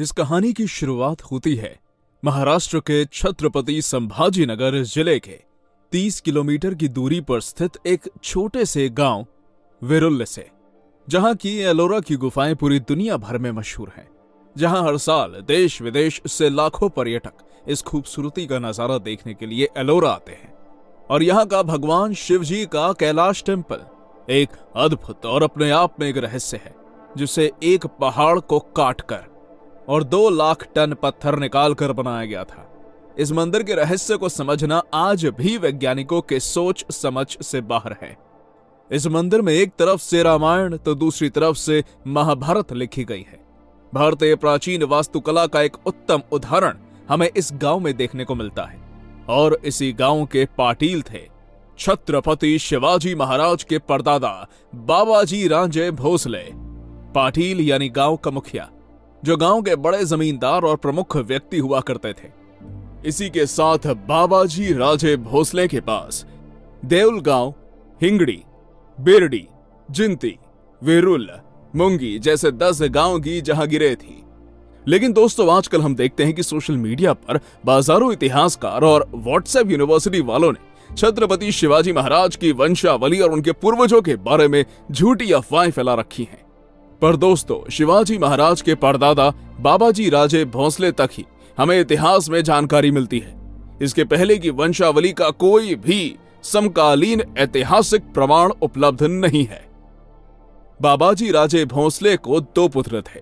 इस कहानी की शुरुआत होती है महाराष्ट्र के छत्रपति संभाजीनगर जिले के 30 किलोमीटर की दूरी पर स्थित एक छोटे से गांव वेरुल्ले से, जहां की एलोरा की गुफाएं पूरी दुनिया भर में मशहूर हैं, जहां हर साल देश विदेश से लाखों पर्यटक इस खूबसूरती का नजारा देखने के लिए एलोरा आते हैं। और यहाँ का भगवान शिव जी का कैलाश टेम्पल एक अद्भुत और अपने आप में एक रहस्य है, जिसे एक पहाड़ को काटकर और 2 लाख टन पत्थर निकालकर बनाया गया था। इस मंदिर के रहस्य को समझना आज भी वैज्ञानिकों के सोच समझ से बाहर है। इस मंदिर में एक तरफ से रामायण तो दूसरी तरफ से महाभारत लिखी गई है। भारतीय प्राचीन वास्तुकला का एक उत्तम उदाहरण हमें इस गांव में देखने को मिलता है। और इसी गांव के पाटील थे छत्रपति शिवाजी महाराज के परदादा बाबाजी राजे भोसले। पाटील यानी गांव का मुखिया, जो गांव के बड़े जमींदार और प्रमुख व्यक्ति हुआ करते थे। इसी के साथ बाबाजी राजे भोसले के पास देउल गांव, हिंगड़ी, बेरडी, जिंती, वेरुल, मुंगी जैसे 10 गांव की जहांगीरें थी। लेकिन दोस्तों, आजकल हम देखते हैं कि सोशल मीडिया पर बाजारों इतिहासकार और व्हाट्सएप यूनिवर्सिटी वालों ने छत्रपति शिवाजी महाराज की वंशावली और उनके पूर्वजों के बारे में झूठी अफवाहें फैला रखी हैं। पर दोस्तों, शिवाजी महाराज के परदादा बाबाजी राजे भोसले तक ही हमें इतिहास में जानकारी मिलती है। इसके पहले की वंशावली का कोई भी समकालीन ऐतिहासिक प्रमाण उपलब्ध नहीं है। बाबाजी राजे भोसले को 2 पुत्र थे,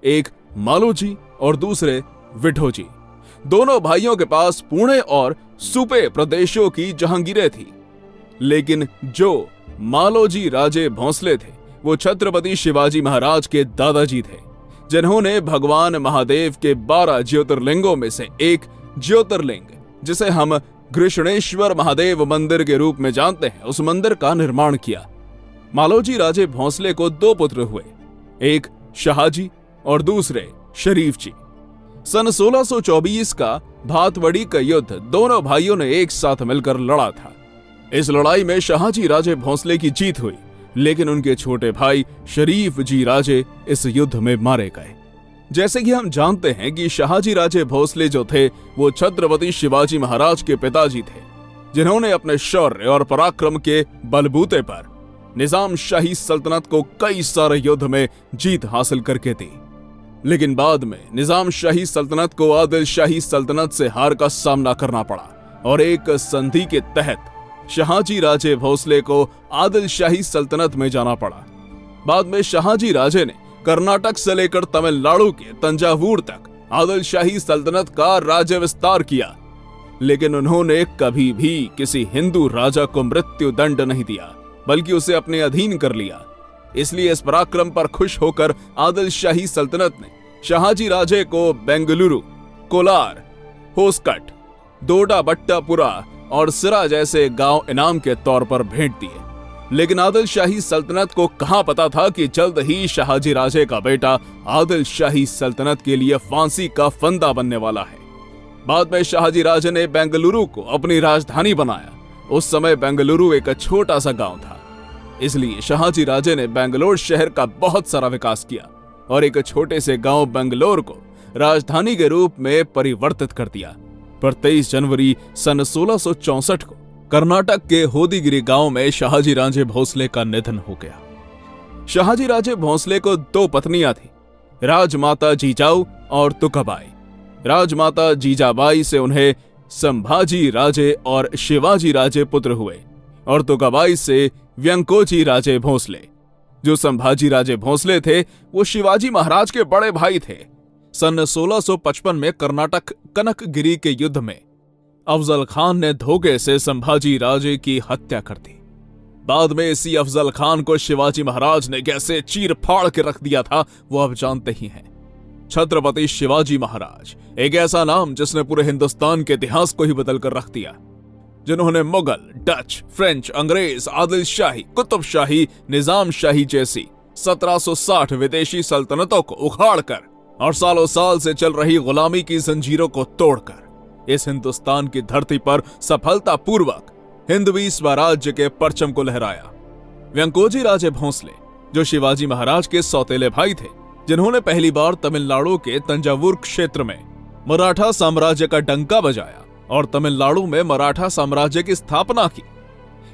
एक मालोजी और दूसरे विठोजी। दोनों भाइयों के पास पुणे और सुपे प्रदेशों की जहांगीरें थी। लेकिन जो मालोजी राजे भोसले थे वो छत्रपति शिवाजी महाराज के दादाजी थे, जिन्होंने भगवान महादेव के 12 ज्योतिर्लिंगों में से एक ज्योतिर्लिंग, जिसे हम कृष्णेश्वर महादेव मंदिर के रूप में जानते हैं, उस मंदिर का निर्माण किया। मालोजी राजे भोसले को 2 पुत्र हुए, एक शाहजी और दूसरे शरीफ जी। सन 1624 का भातवड़ी का युद्ध दोनों भाइयों ने एक साथ मिलकर लड़ा था। इस लड़ाई में शाहजी राजे भोसले की जीत हुई, लेकिन उनके छोटे भाई शरीफ जी राजे इस युद्ध में मारे गए। जैसे कि हम जानते हैं कि शाहजी राजे भोसले जो थे वो छत्रपति शिवाजी महाराज के पिताजी थे, जिन्होंने अपने शौर्य और पराक्रम के बलबूते पर निजाम शाही सल्तनत को कई सारे युद्ध में जीत हासिल करके दी। लेकिन बाद में निजाम शाही सल्तनत को आदिल शाही सल्तनत से हार का सामना करना पड़ा और एक संधि के तहत शाहजी राजे भोसले को आदिल शाही सल्तनत में जाना पड़ा। बाद में शाहजी राजे ने कर्नाटक से लेकर तमिलनाडु के तंजावुर तक आदिल शाही सल्तनत का राज्य विस्तार किया, लेकिन उन्होंने कभी भी किसी हिंदू राजा को मृत्यु दंड नहीं दिया, बल्कि उसे अपने अधीन कर लिया। इसलिए इस पराक्रम पर खुश होकर आदिल शाही सल्तनत ने शाहजी राजे को बेंगलुरु, कोलार, होस्कट, दोडाबट्टापुरा और सिरा जैसे गांव इनाम के तौर पर भेंट दिए। लेकिन आदिल शाही सल्तनत को कहां पता था कि जल्द ही शाहजी राजे का बेटा आदिल शाही सल्तनत के लिए फांसी का फंदा बनने वाला है। बाद में शाहजी राजे ने बेंगलुरु को अपनी राजधानी बनाया। उस समय बेंगलुरु एक छोटा सा गांव था, इसलिए शाहजी राजे ने बेंगलोर शहर का बहुत सारा विकास किया और एक छोटे से गांव बेंगलोर को राजधानी के रूप में परिवर्तित कर दिया। पर 23 जनवरी सन 1664 को कर्नाटक के होदीगिरी गांव में शाहजी राजे भोसले का निधन हो गया। शाहजी राजे भोसले को 2 पत्नियां थी, राजमाता जीजाऊ और तुकाबाई। राजमाता जीजाबाई से उन्हें संभाजी राजे और शिवाजी राजे पुत्र हुए और तुकाबाई से व्यंकोजी राजे भोसले। जो संभाजी राजे भोसले थे वो शिवाजी महाराज के बड़े भाई थे। सन 1655 में कर्नाटक कनकगिरी के युद्ध में अफजल खान ने धोखे से संभाजी राजे की हत्या कर दी। बाद में इसी अफजल खान को शिवाजी महाराज ने कैसे चीर फाड़ के रख दिया था वो आप जानते ही हैं। छत्रपति शिवाजी महाराज एक ऐसा नाम जिसने पूरे हिंदुस्तान के इतिहास को ही बदल कर रख दिया, जिन्होंने मुगल, डच, फ्रेंच, अंग्रेज, आदिल शाही, कुतुब शाही, निजाम शाही जैसी 1760 विदेशी सल्तनतों को उखाड़कर और सालों साल से चल रही गुलामी की जंजीरों को तोड़कर इस हिंदुस्तान की धरती पर सफलतापूर्वक हिंदवी स्वराज्य के परचम को लहराया। व्यंकोजी राजे भोसले, जो शिवाजी महाराज के सौतेले भाई थे, जिन्होंने पहली बार तमिलनाडु के तंजावुर क्षेत्र में मराठा साम्राज्य का डंका बजाया और तमिलनाडु में मराठा साम्राज्य की स्थापना की।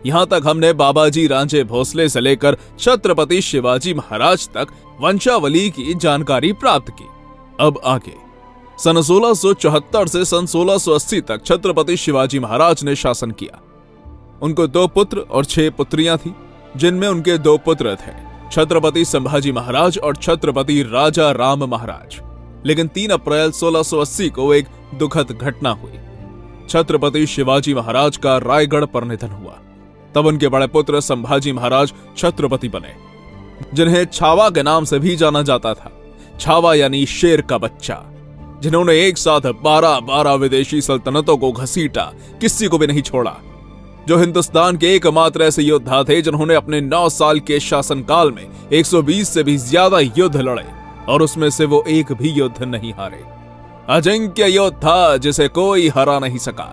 यहां तक हमने बाबाजी राजे भोसले से लेकर छत्रपति शिवाजी महाराज तक वंशावली की जानकारी प्राप्त की। अब आगे सन 1674 से सन 1680 तक छत्रपति शिवाजी महाराज ने शासन किया। उनको 2 पुत्र और 6 पुत्रियां थी, जिनमें उनके 2 पुत्र थे, छत्रपति संभाजी महाराज और छत्रपति राजा राम महाराज। लेकिन 3 अप्रैल 1680 को एक दुखद घटना हुई। छत्रपति शिवाजी महाराज का रायगढ़ पर निधन हुआ। तब उनके बड़े पुत्र संभाजी महाराज छत्रपति बने, जिन्हें छावा के नाम से भी जाना जाता था। छावा यानी शेर का बच्चा, जिन्होंने एक साथ 12 विदेशी सल्तनतों को घसीटा, किसी को भी नहीं छोड़ा। जो हिंदुस्तान के एकमात्र ऐसे योद्धा थे जिन्होंने अपने 9 साल के शासनकाल में 120 से भी ज्यादा युद्ध लड़े और उसमें से वो एक भी युद्ध नहीं हारे। अजिंक्य योद्धा जिसे कोई हरा नहीं सका,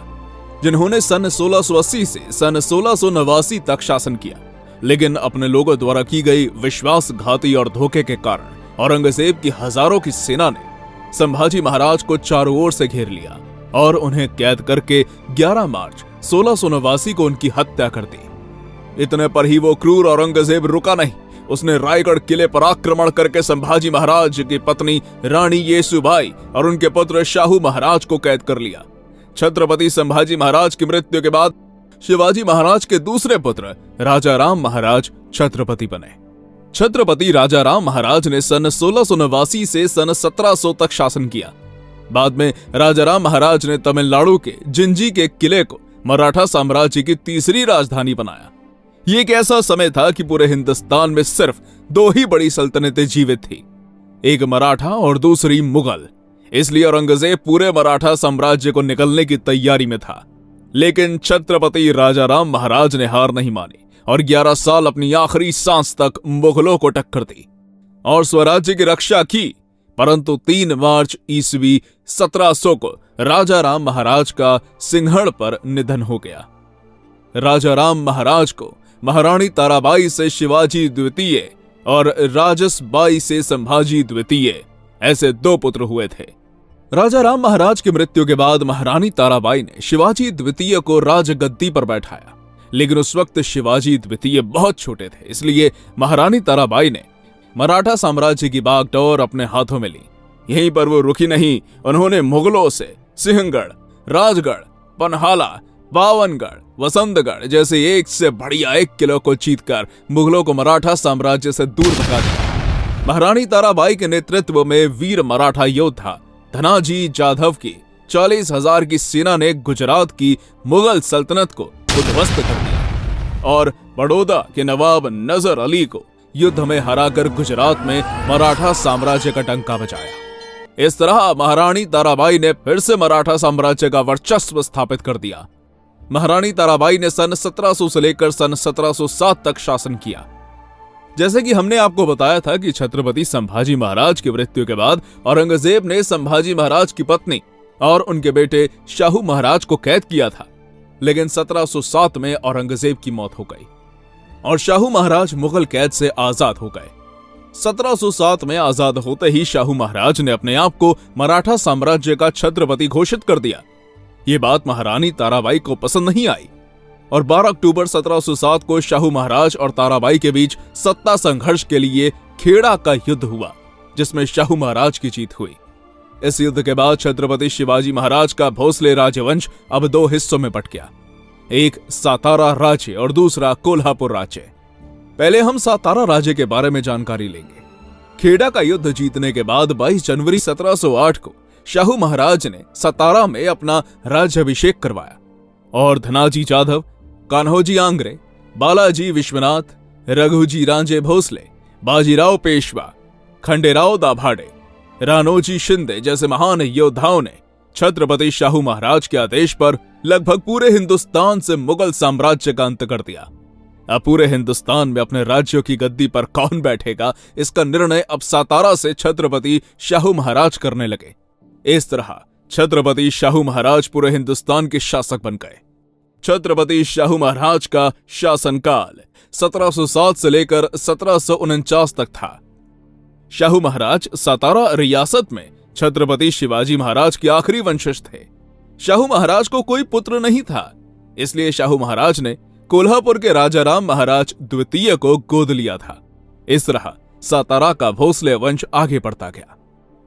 जिन्होंने सन 1680 से सन 1689 तक शासन किया, लेकिन अपने लोगों द्वारा की गई विश्वासघाती और धोखे के कारण औरंगजेब की हजारों की सेना ने संभाजी महाराज को चारों ओर से घेर लिया और उन्हें कैद करके 11 मार्च 1689 को उनकी हत्या कर दी। इतने पर ही वो क्रूर औरंगजेब रुका नहीं। उसने रायगढ़ किले पर आक्रमण करके संभाजी महाराज की पत्नी रानी येसुबाई और उनके पुत्र शाहू महाराज को कैद कर लिया। छत्रपति संभाजी महाराज की मृत्यु के बाद शिवाजी महाराज के दूसरे पुत्र राजा राम महाराज छत्रपति बने। छत्रपति राजा राम महाराज ने सन 1689 से सन 1700 तक शासन किया। बाद में राजा राम महाराज ने तमिलनाडु के जिंजी के किले को मराठा साम्राज्य की तीसरी राजधानी बनाया। ये एक ऐसा समय था कि पूरे हिंदुस्तान में सिर्फ 2 ही बड़ी सल्तनतें जीवित थी, एक मराठा और दूसरी मुगल। इसलिए औरंगजेब पूरे मराठा साम्राज्य को निकलने की तैयारी में था। लेकिन छत्रपति राजा राम महाराज ने हार नहीं मानी और 11 साल अपनी आखिरी सांस तक मुगलों को टक्कर दी और स्वराज्य की रक्षा की। परंतु 3 मार्च ईस्वी 1700 को राजा राम महाराज का सिंहड़ पर निधन हो गया। राजा राम महाराज को महारानी ताराबाई से शिवाजी द्वितीय और राजसबाई से संभाजी द्वितीय ऐसे 2 पुत्र हुए थे। राजा राम महाराज की मृत्यु के बाद महारानी ताराबाई ने शिवाजी द्वितीय को राजगद्दी पर बैठाया, लेकिन उस वक्त शिवाजी द्वितीय बहुत छोटे थे। इसलिए महारानी ताराबाई ने मराठा साम्राज्य की बागडोर अपने हाथों में ली। यहीं पर वो रुकी नहीं, उन्होंने मुगलों से सिंहगढ़, राजगढ़, पन्हाला, बावनगढ़, वसंतगढ़ जैसे एक से बढ़िया 1 किलो को जीतकर मुगलों को मराठा साम्राज्य से दूर भगा दिया। महारानी ताराबाई के नेतृत्व में वीर मराठा योद्धा धनाजी जाधव की 40,000 की सेना ने गुजरात की मुगल सल्तनत को उद्ध्वस्त कर दिया और बड़ौदा के नवाब नजर अली को युद्ध में हराकर गुजरात में मराठा साम्राज्य का डंका बजाया। इस तरह महारानी ताराबाई ने फिर से मराठा साम्राज्य का वर्चस्व स्थापित कर दिया। महारानी ताराबाई ने सन 1700 से लेकर सन 1707 तक शासन किया। जैसे कि हमने आपको बताया था कि छत्रपति संभाजी महाराज की मृत्यु के बाद औरंगजेब ने संभाजी महाराज की पत्नी और उनके बेटे शाहू महाराज को कैद किया था, लेकिन 1707 में औरंगजेब की मौत हो गई और शाहू महाराज मुगल कैद से आजाद हो गए। 1707 में आजाद होते ही शाहू महाराज ने अपने आप को मराठा साम्राज्य का छत्रपति घोषित कर दिया। ये बात महारानी ताराबाई को पसंद नहीं आई और 12 अक्टूबर 1707 को शाहू महाराज और ताराबाई के बीच सत्ता संघर्ष के लिए खेड़ा का युद्ध हुआ, जिसमें शाहू महाराज की जीत हुई। इस युद्ध के बाद छत्रपति शिवाजी महाराज का भोसले राजवंश अब 2 हिस्सों में बंट गया, एक सातारा राज्य और दूसरा कोल्हापुर राज्य। पहले हम सातारा राज्य के बारे में जानकारी लेंगे। खेड़ा का युद्ध जीतने के बाद 22 जनवरी 1708 को शाहू महाराज ने सतारा में अपना राज्याभिषेक करवाया और धनाजी जाधव, कान्होजी आंग्रे, बालाजी विश्वनाथ, रघुजी राजे भोसले, बाजीराव पेशवा, खंडेराव दाभाडे, रानोजी शिंदे जैसे महान योद्धाओं ने छत्रपति शाहू महाराज के आदेश पर लगभग पूरे हिंदुस्तान से मुगल साम्राज्य का अंत कर दिया। अब पूरे हिंदुस्तान में अपने राज्यों की गद्दी पर कौन बैठेगा, इसका निर्णय अब सातारा से छत्रपति शाहू महाराज करने लगे। इस तरह छत्रपति शाहू महाराज पूरे हिंदुस्तान के शासक बन गए। छत्रपति शाहू महाराज का शासनकाल 1707 से लेकर 1749 तक था। शाहू महाराज सातारा रियासत में छत्रपति शिवाजी महाराज के आखिरी वंशज थे। शाहू महाराज को कोई पुत्र नहीं था, इसलिए शाहू महाराज ने कोल्हापुर के राजाराम महाराज द्वितीय को गोद लिया था। इस तरह सातारा का भोसले वंश आगे बढ़ता गया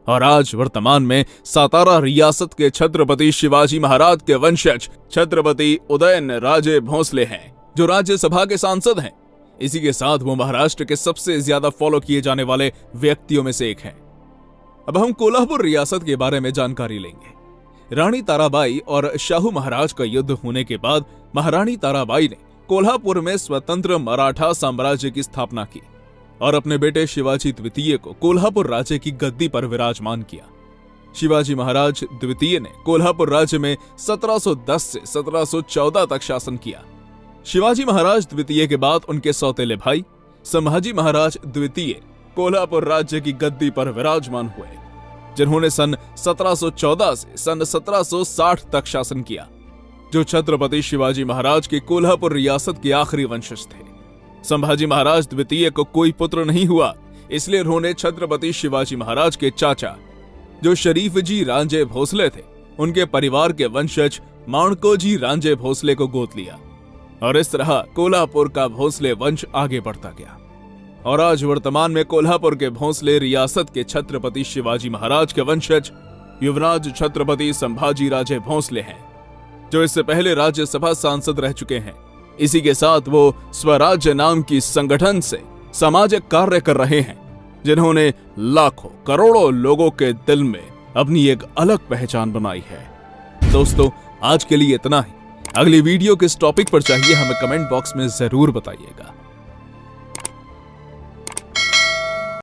और आज वर्तमान में सातारा रियासत के छत्रपति शिवाजी महाराज के वंशज छत्रपति उदयन राजे भोसले हैं, जो राज्यसभा के सांसद हैं। इसी के साथ वो महाराष्ट्र के सबसे ज्यादा फॉलो किए जाने वाले व्यक्तियों में से एक हैं। अब हम कोल्हापुर रियासत के बारे में जानकारी लेंगे। रानी ताराबाई और शाहू महाराज का युद्ध होने के बाद महारानी ताराबाई ने कोल्हापुर में स्वतंत्र मराठा साम्राज्य की स्थापना की और अपने बेटे शिवाजी द्वितीय को कोल्हापुर राज्य की गद्दी पर विराजमान किया। शिवाजी महाराज द्वितीय ने कोल्हापुर राज्य में 1710 से 1714 तक शासन किया। शिवाजी महाराज द्वितीय के बाद उनके सौतेले भाई संभाजी महाराज द्वितीय कोल्हापुर राज्य की गद्दी पर विराजमान हुए, जिन्होंने सन 1714 से सन 1760 तक शासन किया, जो छत्रपति शिवाजी महाराज के कोल्हापुर रियासत के आखिरी वंशज थे। संभाजी महाराज द्वितीय को कोई पुत्र नहीं हुआ, इसलिए उन्होंने छत्रपति शिवाजी महाराज के चाचा, जो शरीफ जी रांझे भोसले थे, उनके परिवार के वंशज माणको जी रांझे भोसले को गोद लिया और इस तरह कोल्हापुर का भोसले वंश आगे बढ़ता गया और आज वर्तमान में कोल्हापुर के भोसले रियासत के छत्रपति शिवाजी महाराज के वंशज युवराज छत्रपति संभाजी राजे भोसले हैं, जो इससे पहले राज्यसभा सांसद रह चुके हैं। इसी के साथ वो स्वराज्य नाम की संगठन से सामाजिक कार्य कर रहे हैं, जिन्होंने लाखों करोड़ों लोगों के दिल में अपनी एक अलग पहचान बनाई है। दोस्तों, आज के लिए इतना ही। अगली वीडियो किस टॉपिक पर चाहिए हमें कमेंट बॉक्स में जरूर बताइएगा।